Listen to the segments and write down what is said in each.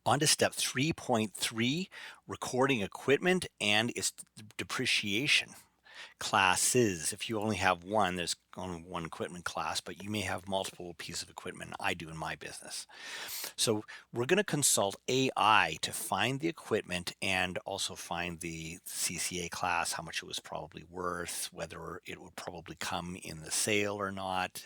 On to step 3.3, recording equipment and its depreciation. Classes. If you only have one, there's only one equipment class, but you may have multiple pieces of equipment. I do in my business. So we're going to consult AI to find the equipment and also find the CCA class, how much it was probably worth, whether it would probably come in the sale or not.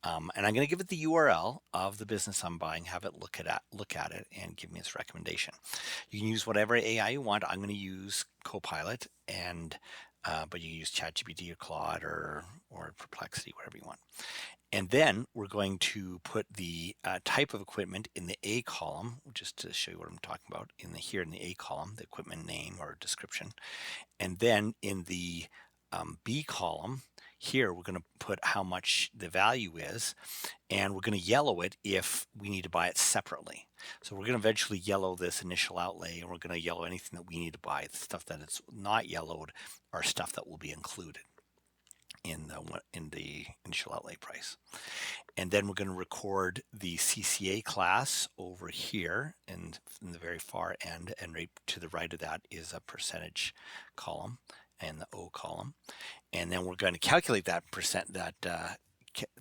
And I'm going to give it the URL of the business I'm buying, have it look at it, and give me its recommendation. You can use whatever AI you want. I'm going to use Copilot, and but you can use ChatGPT or Claude or Perplexity, whatever you want. And then we're going to put the type of equipment in the A column, just to show you what I'm talking about. Here in the A column, the equipment name or description, and then in the B column, here we're going to put how much the value is, and we're going to yellow it if we need to buy it separately. So we're going to eventually yellow this initial outlay, and we're going to yellow anything that we need to buy. The stuff that it's not yellowed are stuff that will be included in the initial outlay price. And then we're going to record the CCA class over here in the very far end, and right to the right of that is a percentage column and the O column. And then we're going to calculate that the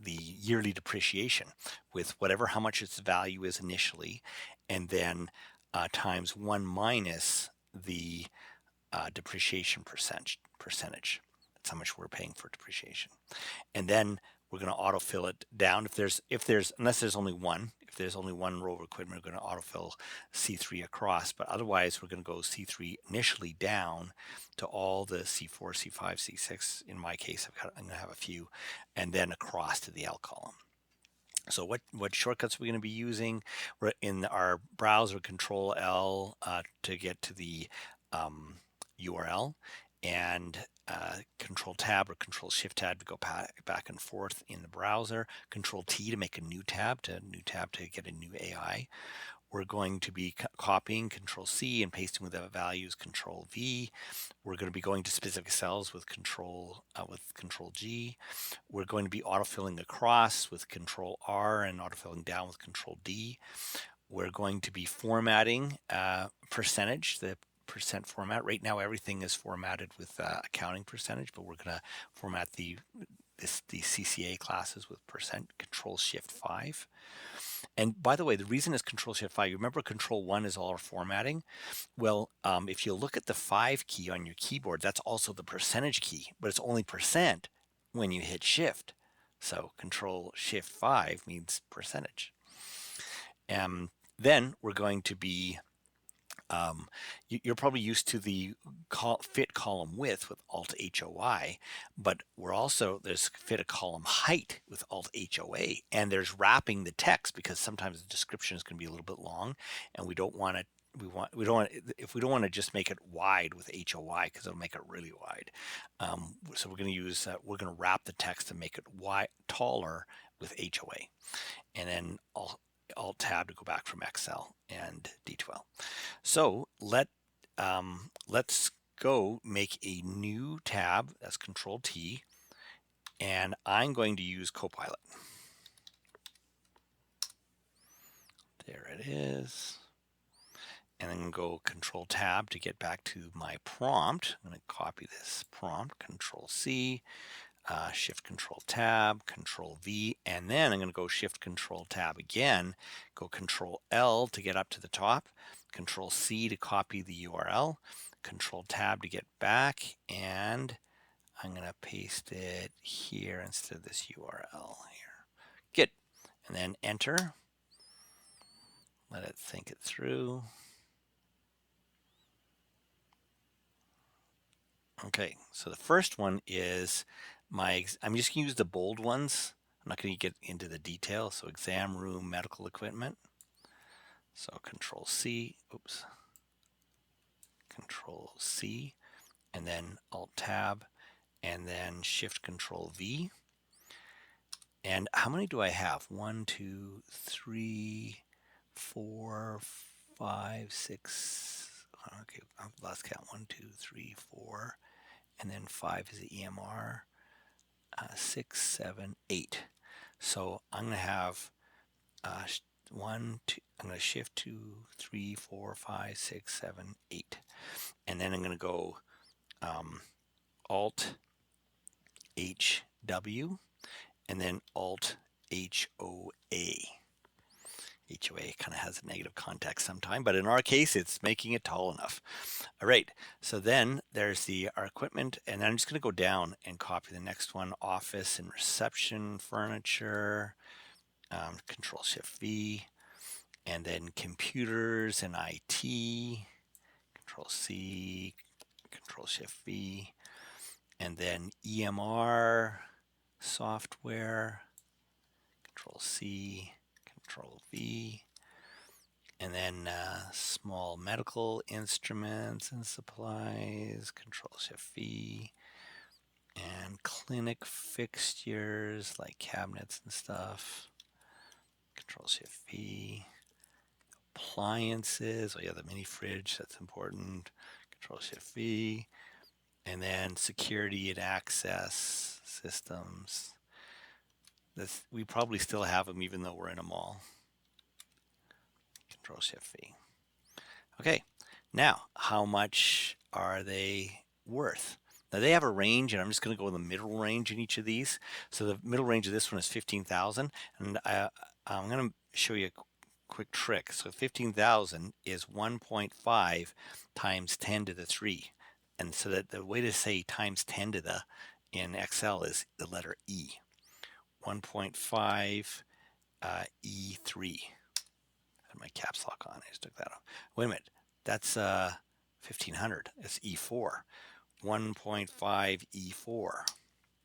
yearly depreciation with how much its value is initially, and then times 1 minus the depreciation percentage. That's how much we're paying for depreciation. And then we're going to autofill it down. Unless there's only one, if there's only one row of equipment, we're going to autofill C3 across. But otherwise, we're going to go C3 initially down to all the C4, C5, C6. In my case, I'm going to have a few, and then across to the L column. So what shortcuts are we going to be using? We're in our browser, Control L to get to the URL, and Control Tab or Control Shift Tab to go back and forth in the browser. Control T to make a new tab to get a new AI. We're going to be copying Control C and pasting with the values Control V. We're going to be going to specific cells with Control G. We're going to be autofilling across with Control R and autofilling down with Control D. We're going to be formatting percentage, the percent format. Right now, everything is formatted with accounting percentage, but we're going to format the CCA classes with percent. Control Shift 5. And by the way, the reason is Control Shift 5. You remember Control 1 is all our formatting? Well, if you look at the 5 key on your keyboard, that's also the percentage key, but it's only percent when you hit Shift. So Control Shift 5 means percentage. Then we're going to be you're probably used to the fit column width with Alt HOI, but there's fit a column height with Alt HOA, and there's wrapping the text because sometimes the description is going to be a little bit long, and we don't want to just make it wide with HOI because it'll make it really wide. So we're going to wrap the text to make it taller with HOA, and then Alt Tab to go back from Excel and D2L. So let's go make a new tab. That's Control T, and I'm going to use Copilot. There it is. And I'm going to go Control Tab to get back to my prompt. I'm going to copy this prompt, Control C, Shift Control Tab, Control V, and then I'm going to go Shift Control Tab again, go Control L to get up to the top, Control C to copy the URL, Control Tab to get back, and I'm going to paste it here instead of this URL here. Good. And then enter. Let it think it through. Okay, so the first one is I'm just going to use the bold ones. I'm not going to get into the details. So exam room medical equipment. So Control C, Control C, and then Alt Tab, and then Shift Control V. And how many do I have? 1, 2, 3, 4, 5, 6. Okay, I've lost count. 1, 2, 3, 4, and then 5 is the EMR. 6, 7, 8. So I'm going to have 1, 2, I'm going to shift 2, 3, 4, 5, 6, 7, 8. And then I'm going to go Alt HW and then Alt HOA. HOA kind of has a negative context sometime, but in our case, it's making it tall enough. All right, so then there's our equipment, and then I'm just going to go down and copy the next one, office and reception furniture, Control Shift V, and then computers and IT, Control C, Control Shift V, and then EMR software, Control C, Control V, and then small medical instruments and supplies, Control Shift V, and clinic fixtures like cabinets and stuff, Control Shift V, appliances, oh yeah, the mini fridge, that's important, Control Shift V, and then security and access systems. We probably still have them even though we're in a mall. Control Shift V. Okay, now how much are they worth? Now they have a range, and I'm just going to go in the middle range in each of these. So the middle range of this one is 15,000, and I'm going to show you a quick trick. So 15,000 is 1.5 times 10 to the 3. And so that the way to say times 10 to the in Excel is the letter E. 1.5 E3. I had my caps lock on. I just took that off. Wait a minute. That's 1500. It's E4. 1.5 E4.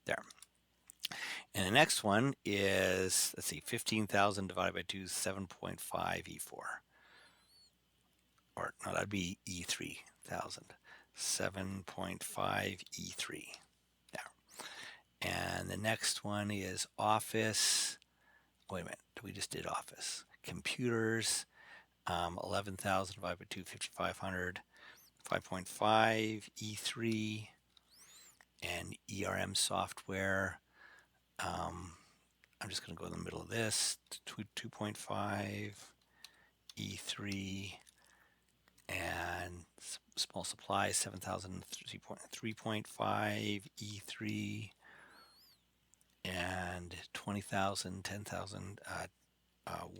There. And the next one is, let's see, 15,000 divided by 2 is 7.5 E4. Or no, that'd be E3000. 7.5 E3. There. And the next one is office. Wait a minute. We just did office. Computers. 11,000 divided by 2, 5,500. 5.5 E3 and ERM software. I'm just going to go in the middle of this. 2.5 E3 and small supplies 7,000 3.5 E3 and 20,000 10,000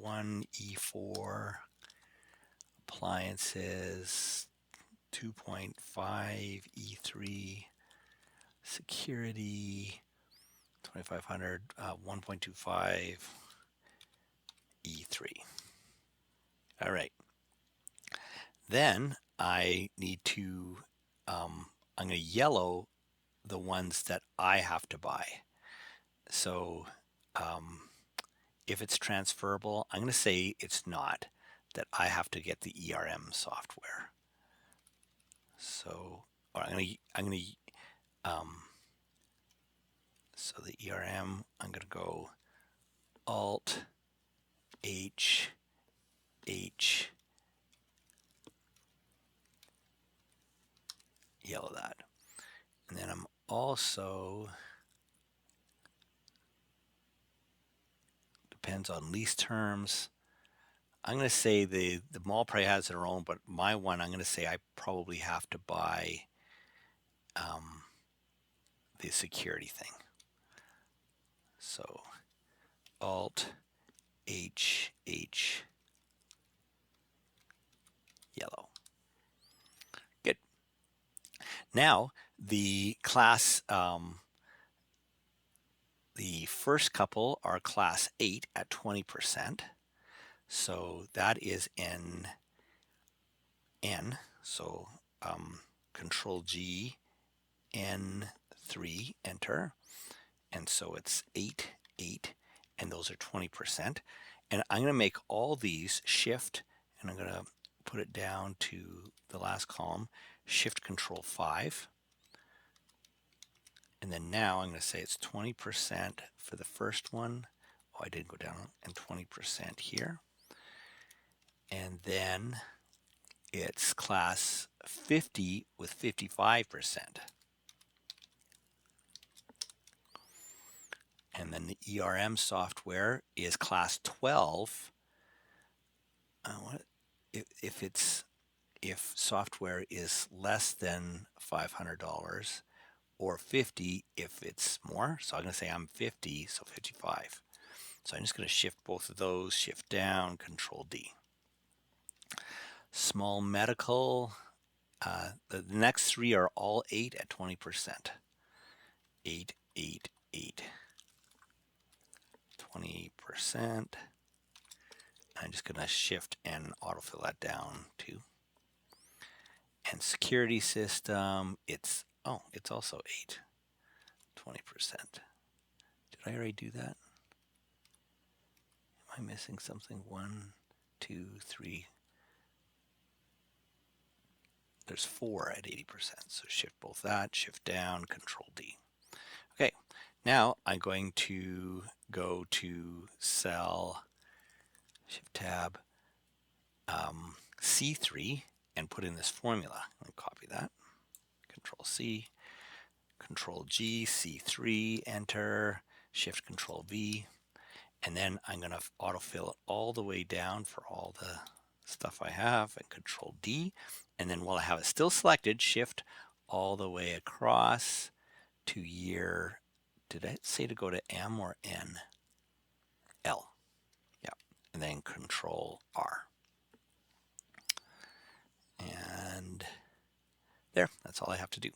1 E4 appliances 2.5 E3 security 2,500 1.25 E3. All right. Then I need to I'm going to yellow the ones that I have to buy. So if it's transferable, I'm going to say it's not, that I have to get the ERM software. So, or so the ERM, I'm going to go Alt H yellow that. And then I'm also, depends on lease terms. I'm going to say the mall probably has their own, but my one, I'm going to say I probably have to buy the security thing. So Alt H yellow. Good. Now the class, the first couple are class 8 at 20%. So that is N. So Control G, N3, enter. And so it's 8, 8, and those are 20%. And I'm going to make all these shift, and I'm going to put it down to the last column, shift Control 5. And then now I'm going to say it's 20% for the first one. Oh, I didn't go down, and 20% here. And then it's class 50 with 55%. And then the ERM software is class 12 what if software is less than $500 or 50 if it's more. So I'm going to say I'm 50, so 55. So I'm just going to shift both of those, shift down, Control D. Small medical, the next three are all 8 at 20%. 8, 8, 8. 20%. I'm just going to shift and autofill that down too. And security system, it's also 8. 20%. Did I already do that? Am I missing something? 1, 2, 3. There's 4 at 80%. So shift both that, shift down, Control D. Okay, now I'm going to go to cell, shift tab, C3 and put in this formula. I'm going to copy that, Control C, Control G, C3, enter, shift Control V, and then I'm going to autofill it all the way down for all the stuff I have, and Control D, and then while I have it still selected, shift all the way across to year. Did I say to go to M or N? L. Yeah, and then Control R. And there, that's all I have to do.